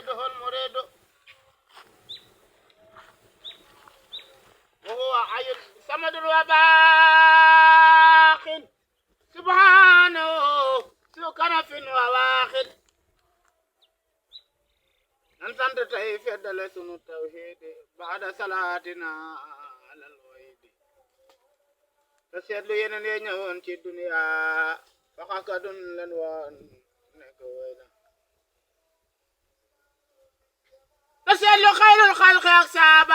مراده المريد وهو حي صمد وباق سبحانه ذو كنف وواخد ننسانت تاي فدل سنو التوحيد بعد صلاتنا على الوحيد تسيدلو ينن ينيون في الدنيا فقاكدن لنوان نكوينا تسيدلو خير الخلق أكسابام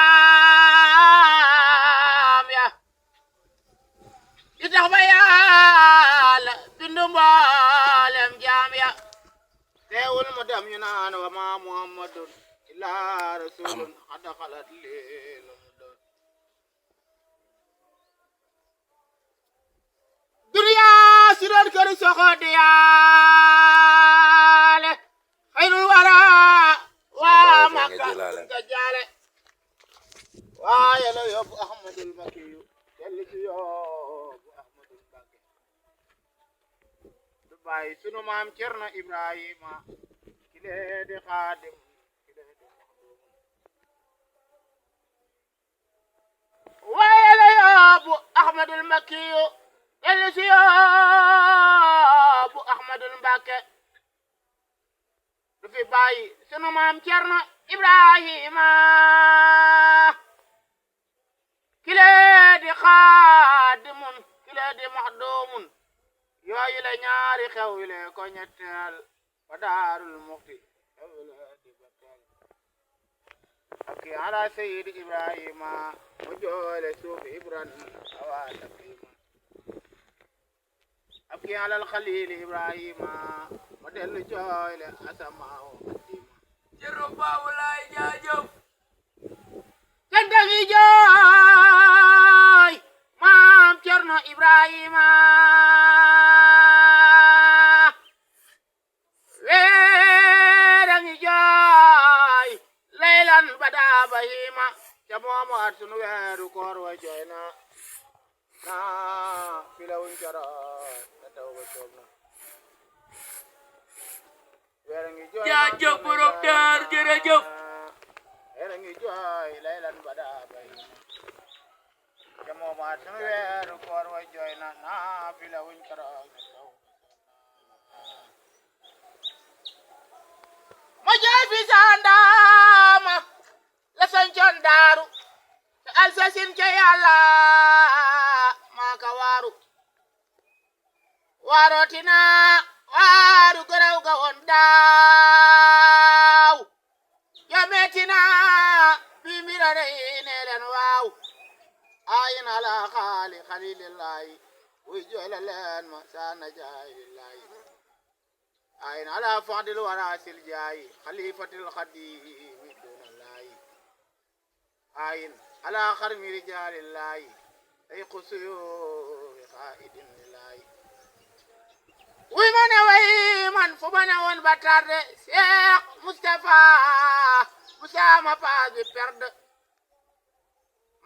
يا يتخبيال بندمبالم جاميا تيول مدام ينان وما محمد إلا رسول قد خلت للمدن دنيا سرور كرسخ ديال خير الورى ومكة كجال ويلو يوب أحمد المكي يلي يوب أحمد المكي دبي سنو مام كرنا إبراهيم كله دي خادم كله دي مخدوم ويلو يوب أحمد المكي يلي يوب أحمد المكي في باي سنو مام كرنا إبراهيم كله دي خادم كله دي مخدوم yooyu la ñaari xew wi le ko ñetteel ba daarul muxti xew wi le di batteel ak ala sayid ibrahima mu joole suuf ibran awa takrima ak ala alxalil ibrahima mu dellu jooyle asamaaw qadima jërë baabu laay jaajëf jantafi jooy maam cerno ibrahima bahima jamomo at sunu weeru koor wa joyna na filawun jara na taw ba sobna weera ngi joy jaajëf borom daar jërëjëf weera ngi joy laylan bada bahima jamomo at sunu weeru koor wa joyna na filawun jara na taw ma joy fi sandama la sancoon daaru te alsasin ca yàlla maaka waaru waarootina waaru gëraw ga woon daaw yometina bi mirare ne leen waaw ayin ala xaali xalilillahi wuy jooyla leen ma saana jaay lillahi ayin ala fadil warasil jaay xalifatil xadimi ayin ala xarmi rijalillahi ay qusuyu xaidin lillahi wuy ma ne way man fu ma ne woon ba tarde Cheikh Moustapha Moussa paas bi perde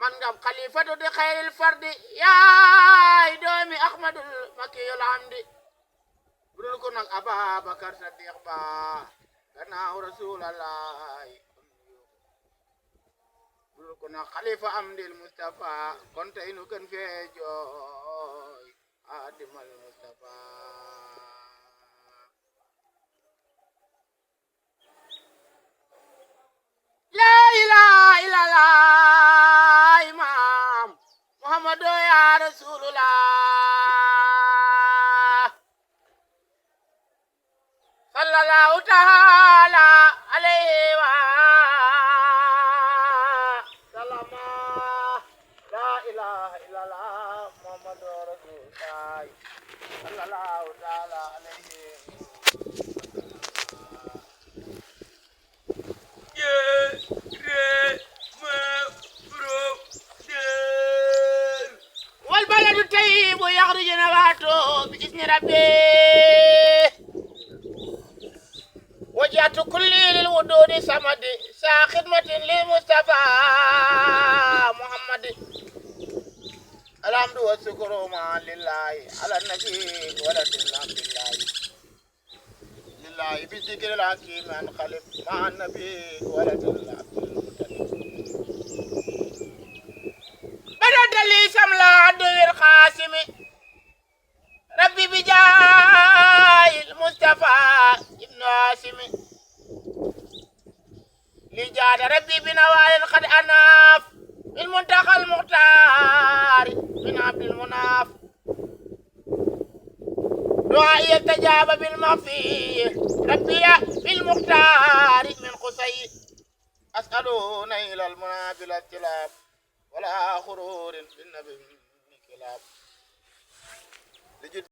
man ngam xalifatu di xayril fardi yaay doomi Ahmadul Makiyul Hamdi budul ko nag Ababakar Sadiq ba gannaaw Rasulallahi kuna khalifa amdil mustafa konte inu kan fejo adimal mustafa la ilaha illallah imam muhammadu ya rasulullah sallallahu ta'ala alaihi wa sallallahu ta'ala alayhi wal baladu tayyib yakhruju nabatu bi izni rabbi wajhatu kulli lil wududi samadi sa khidmatin li mustafa muhammad alhamdu wa shukru ma lillahi ala nabi wa alhamdulillah الله بالذكر الحكيم انقلب مع النبي ولد العبد المطلب بدأت لي شمل عدو القاسم ربي بجاي المصطفى ابن هاشم لجاد ربي بنوال قد أناف المنتقى المختار من عبد المناف دعائي استجاب بالمغفي ربي بالمختار من قصي أسأل نيل المنى بلا اختلاف ولا غرور بالنبي من كلاب